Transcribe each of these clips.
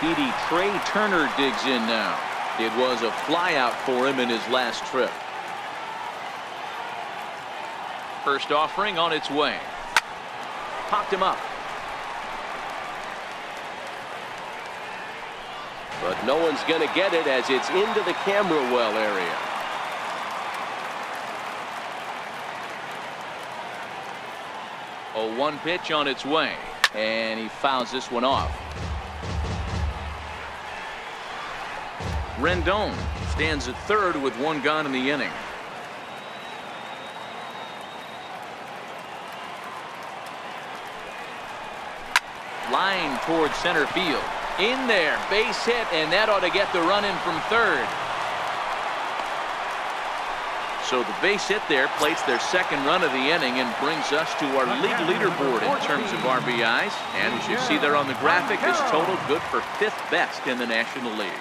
speedy Trey Turner digs in now. It was a flyout for him in his last trip. First offering on its way. Popped him up. But no one's going to get it as it's into the camera well area. Oh, 1 pitch on its way, and he fouls this one off. Rendon stands at third with 1 gone in the inning. Line towards center field. In there, base hit, and that ought to get the run in from third. So the base hit there plates their second run of the inning and brings us to our league leaderboard in terms of RBIs. And as you see there on the graphic, his total good for 5th best in the National League.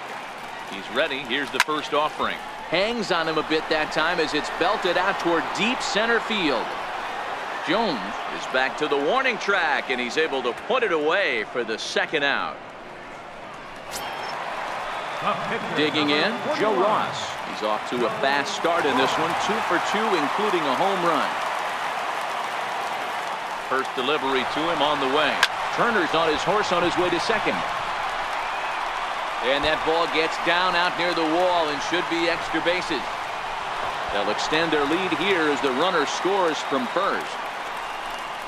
He's ready. Here's the first offering. Hangs on him a bit that time as it's belted out toward deep center field. Jones is back to the warning track, and he's able to put it away for the second out. Digging in, Joe Ross. He's off to a fast start in this one, 2 for 2, including a home run. First delivery to him on the way. Turner's on his horse on his way to second. And that ball gets down out near the wall and should be extra bases. They'll extend their lead here as the runner scores from first.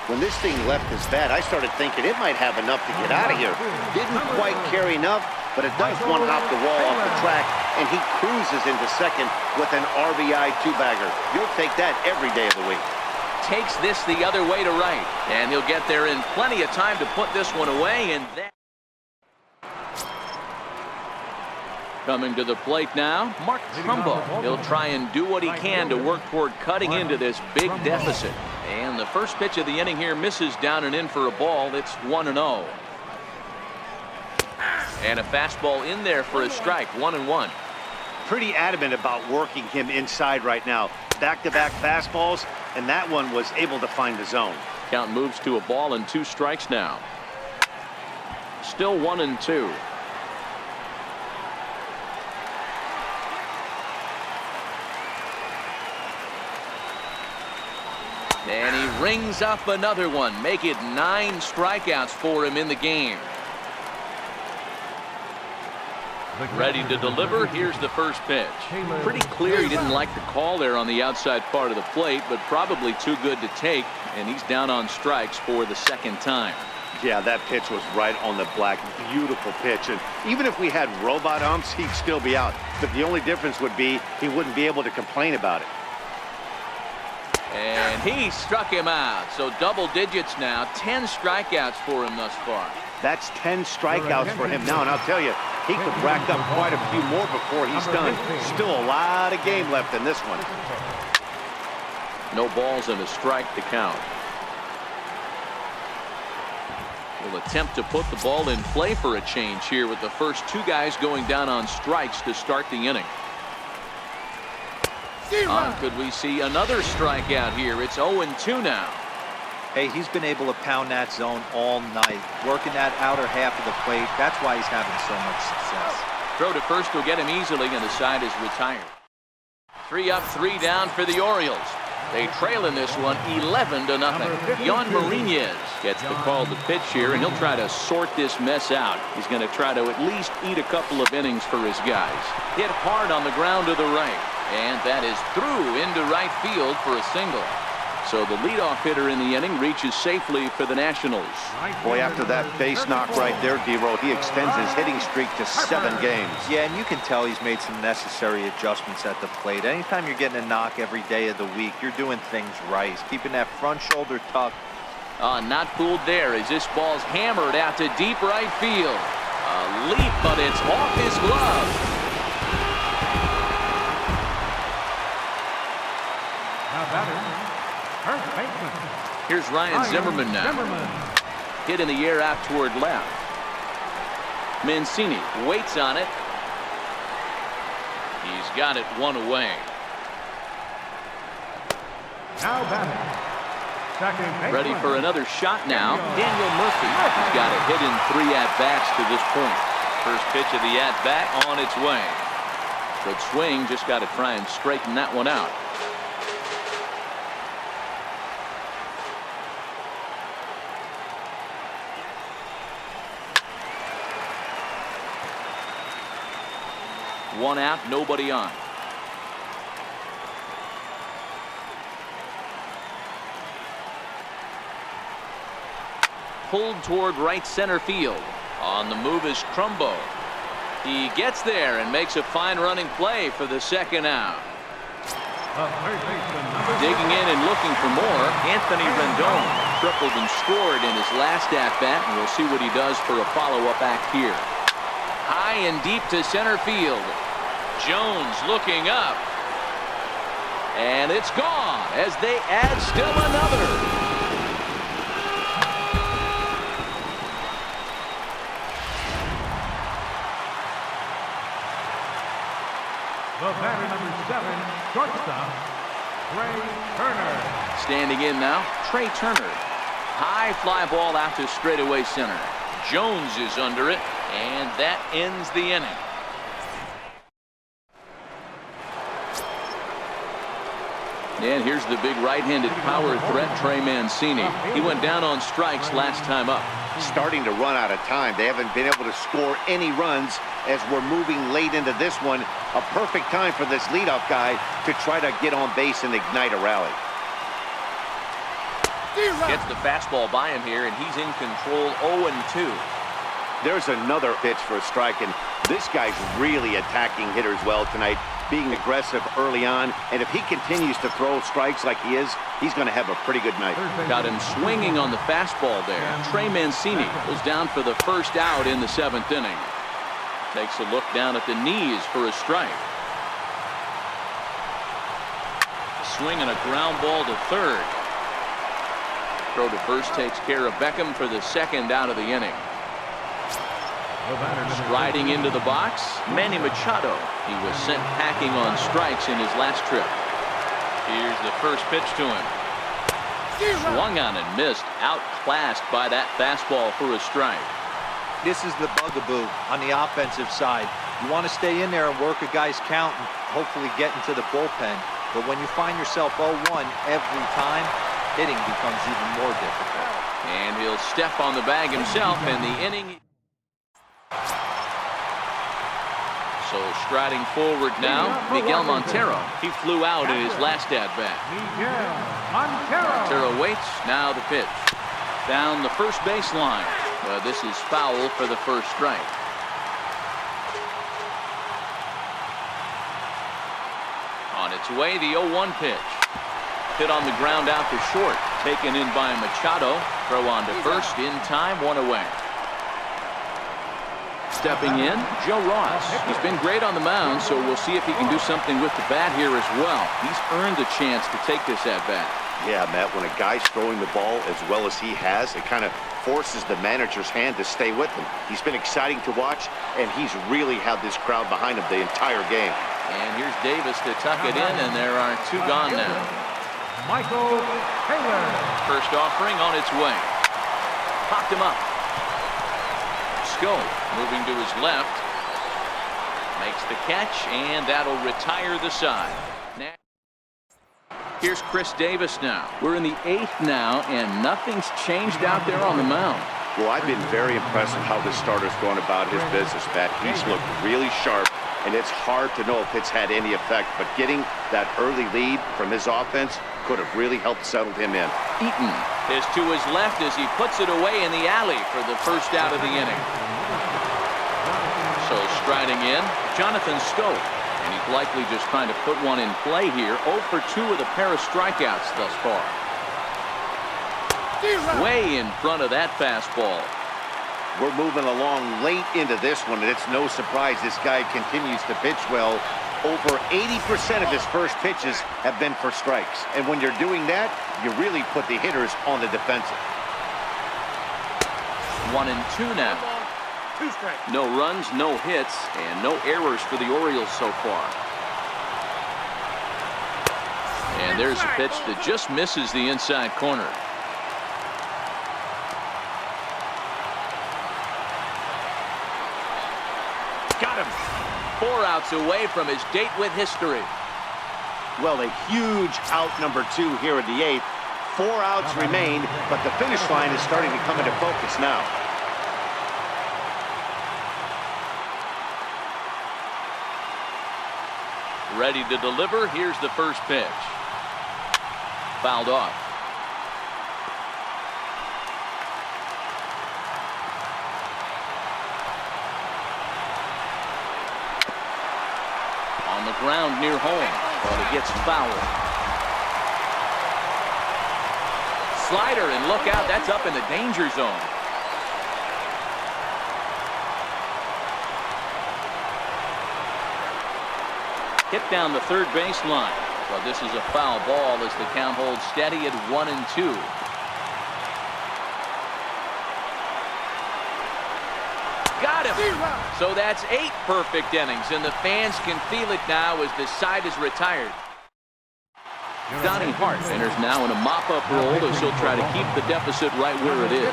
When this thing left his bat, I started thinking it might have enough to get out of here. Didn't quite carry enough, but it does one-hop the wall off the track, and he cruises into second with an RBI 2-bagger. You'll take that every day of the week. Takes this the other way to right, and he'll get there in plenty of time to put this one away. And that coming to the plate now, Mark Trumbo. He'll try and do what he can to work toward cutting into this big deficit. And the first pitch of the inning here misses down and in for a ball. It's 1-0. And a fastball in there for a strike, 1-1. Pretty adamant about working him inside right now. Back-to-back fastballs, and that one was able to find the zone. Count moves to a ball and 2 strikes now. Still 1-2. And he rings up another one, make it 9 strikeouts for him in the game. Ready to deliver. Here's the first pitch. Pretty clear he didn't like the call there on the outside part of the plate, but probably too good to take, and he's down on strikes for the second time. Yeah, that pitch was right on the black. Beautiful pitch. And even if we had robot umps, he'd still be out. But the only difference would be he wouldn't be able to complain about it. And he struck him out. So double digits now. 10 strikeouts for him thus far. That's 10 strikeouts for him now. And I'll tell you, he could rack up quite a few more before he's done. Still a lot of game left in this one. No balls and a strike to count. Will attempt to put the ball in play for a change here with the first 2 guys going down on strikes to start the inning. Could we see another strikeout here? It's 0-2 now. Hey, he's been able to pound that zone all night, working that outer half of the plate. That's why he's having so much success. Throw to first will get him easily, and the side is retired. 3 up, 3 down for the Orioles. They trail in this one 11-0. Yon Marinez gets the call to pitch here, and he'll try to sort this mess out. He's going to try to at least eat a couple of innings for his guys. Hit hard on the ground to the right, and that is through into right field for a single. So the leadoff hitter in the inning reaches safely for the Nationals. Boy, after that base knock right there, D-Row, he extends his hitting streak to 7 games. Yeah, and you can tell he's made some necessary adjustments at the plate. Anytime you're getting a knock every day of the week, you're doing things right. He's keeping that front shoulder tucked. Not fooled there as this ball's hammered out to deep right field. A leap, but it's off his glove. Here's Ryan Zimmerman now. Hit in the air out toward left. Mancini waits on it. He's got it 1 away. Ready for another shot now. Daniel Murphy. He's got a hit in 3 at-bats to this point. First pitch of the at-bat on its way. Good swing, just got to try and straighten that one out. One out, nobody on. Pulled toward right center field. On the move is Crumbo. He gets there and makes a fine running play for the second out. Digging in and looking for more, Anthony Rendon tripled and scored in his last at-bat, and we'll see what he does for a follow-up act here. High and deep to center field. Jones looking up. And it's gone as they add still another. The batter, number 7, shortstop, Trey Turner. Standing in now, Trey Turner. High fly ball out to straightaway center. Jones is under it, and that ends the inning. And here's the big right-handed power threat, Trey Mancini. He went down on strikes last time up. Starting to run out of time. They haven't been able to score any runs as we're moving late into this one. A perfect time for this leadoff guy to try to get on base and ignite a rally. Gets the fastball by him here, and he's in control 0-2. There's another pitch for a strike, and this guy's really attacking hitters well tonight, being aggressive early on, and if he continues to throw strikes like he is, he's going to have a pretty good night. Got him swinging on the fastball there. Trey Mancini goes down for the first out in the 7th inning. Takes a look down at the knees for a strike. Swing and a ground ball to third. Throw to first takes care of Beckham for the second out of the inning. Striding into the box, Manny Machado. He was sent packing on strikes in his last trip. Here's the first pitch to him. Swung on and missed, outclassed by that fastball for a strike. This is the bugaboo on the offensive side. You want to stay in there and work a guy's count and hopefully get into the bullpen. But when you find yourself 0-1 every time, hitting becomes even more difficult. And he'll step on the bag himself, and the inning. So striding forward now, Miguel Montero. He flew out in his last at-bat. Miguel Montero. Montero waits, now the pitch. Down the first baseline. This is foul for the first strike. On its way, the 0-1 pitch. Hit on the ground out to short. Taken in by Machado. Throw on to first, in time, one away. Stepping in, Joe Ross. He's been great on the mound, so we'll see if he can do something with the bat here as well. He's earned a chance to take this at-bat. Yeah, Matt, when a guy's throwing the ball as well as he has, it kind of forces the manager's hand to stay with him. He's been exciting to watch, and he's really had this crowd behind him the entire game. And here's Davis to tuck it in, and there are two gone now. Michael Taylor. First offering on its way. Popped him up. Scope moving to his left. Makes the catch, and that'll retire the side. Now, here's Chris Davis now. We're in the 8th now, and nothing's changed out there on the mound. Well, I've been very impressed with how this starter's going about his business, Matt. He's looked really sharp, and it's hard to know if it's had any effect, but getting that early lead from his offense could have really helped settle him in. Eaton is to his left as he puts it away in the alley for the first out of the inning. So striding in, Jonathan Scope, and he's likely just trying to put one in play here. 0 for 2 with a pair of strikeouts thus far. Way in front of that fastball. We're moving along late into this one, and it's no surprise this guy continues to pitch well. Over 80% of his first pitches have been for strikes. And when you're doing that, you really put the hitters on the defensive. 1-2 now. No runs, no hits, and no errors for the Orioles so far. And there's a pitch that just misses the inside corner. 4 outs away from his date with history. Well, a huge out number 2 here in the 8th. 4 outs remain, but the finish line is starting to come into focus now. Ready to deliver. Here's the first pitch. Fouled off. On the ground near home, but it gets fouled. Slider, and look out, that's up in the danger zone. Hit down the third baseline. But this is a foul ball as the count holds steady at 1-2. Got him. So that's 8 perfect innings, and the fans can feel it now as the side is retired. Donnie Hart enters now in a mop-up role as he'll try to keep the deficit right where it is.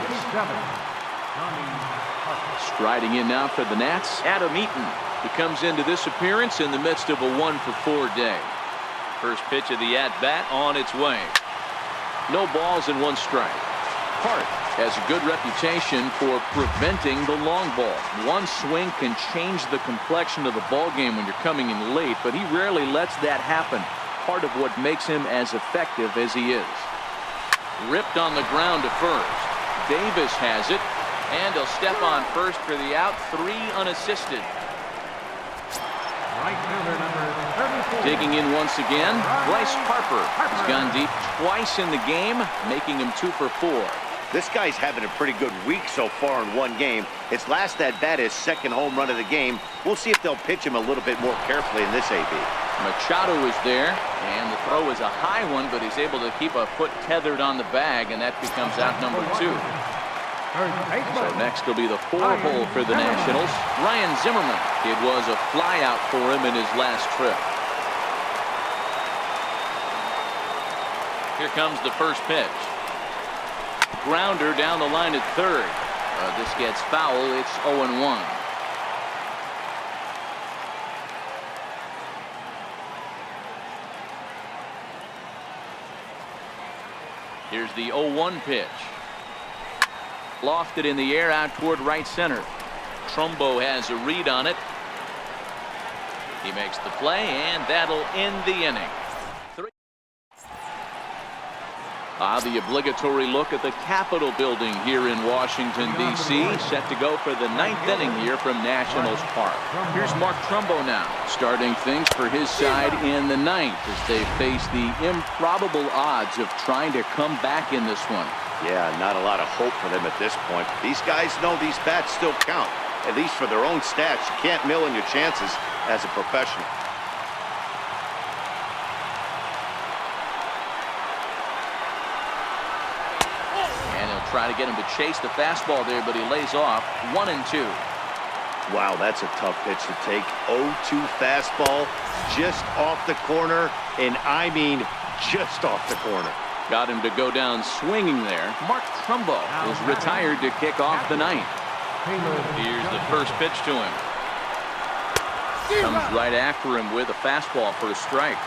Striding in now for the Nats, Adam Eaton. He comes into this appearance in the midst of a 1-for-4 day. First pitch of the at-bat on its way. No balls and 1 strike. Hart has a good reputation for preventing the long ball. 1 swing can change the complexion of the ball game when you're coming in late, but he rarely lets that happen. Part of what makes him as effective as he is. Ripped on the ground to first. Davis has it, and he'll step on first for the out. 3 unassisted. Right fielder number 34. Digging in once again, Bryce Harper. He's gone deep twice in the game, making him 2 for 4. This guy's having a pretty good week so far in 1 game. His last at-bat is 2nd home run of the game. We'll see if they'll pitch him a little bit more carefully in this AB. Machado is there, and the throw is a high one, but he's able to keep a foot tethered on the bag, and that becomes out number 2. So next will be the 4-hole for the Nationals. Ryan Zimmerman. It was a flyout for him in his last trip. Here comes the first pitch. Grounder down the line at third. This gets foul. It's 0-1. Here's the 0-1 pitch. Lofted in the air out toward right center. Trumbo has a read on it. He makes the play, and that'll end the inning. The obligatory look at the Capitol building here in Washington, D.C. Set to go for the 9th inning here from Nationals Park. Here's Mark Trumbo now, starting things for his side in the 9th as they face the improbable odds of trying to come back in this one. Yeah, not a lot of hope for them at this point. These guys know these bats still count, at least for their own stats. You can't mill in your chances as a professional. Try to get him to chase the fastball there, but he lays off. 1-2. Wow, that's a tough pitch to take. 0-2 fastball just off the corner, and I mean just off the corner. Got him to go down swinging there. Mark Trumbo is retired to kick off the 9th. Here's the first pitch to him. Comes right after him with a fastball for a strike.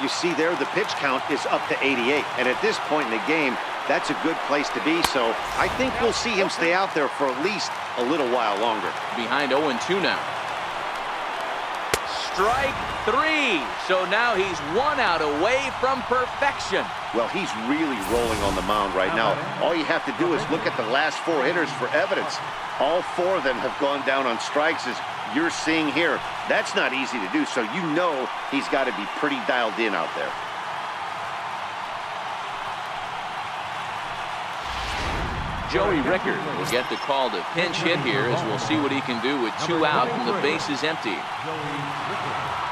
You see there, the pitch count is up to 88, and at this point in the game, that's a good place to be, so I think we'll see him stay out there for at least a little while longer. Behind 0-2 now. Strike 3. So now he's 1 out away from perfection. Well, he's really rolling on the mound right now. All you have to do is look at the last 4 hitters for evidence. All 4 of them have gone down on strikes, as you're seeing here. That's not easy to do, so you know he's got to be pretty dialed in out there. Joey Rickard will get the call to pinch hit here, as we'll see what he can do with 2 out and the base is empty. Joey Rickard.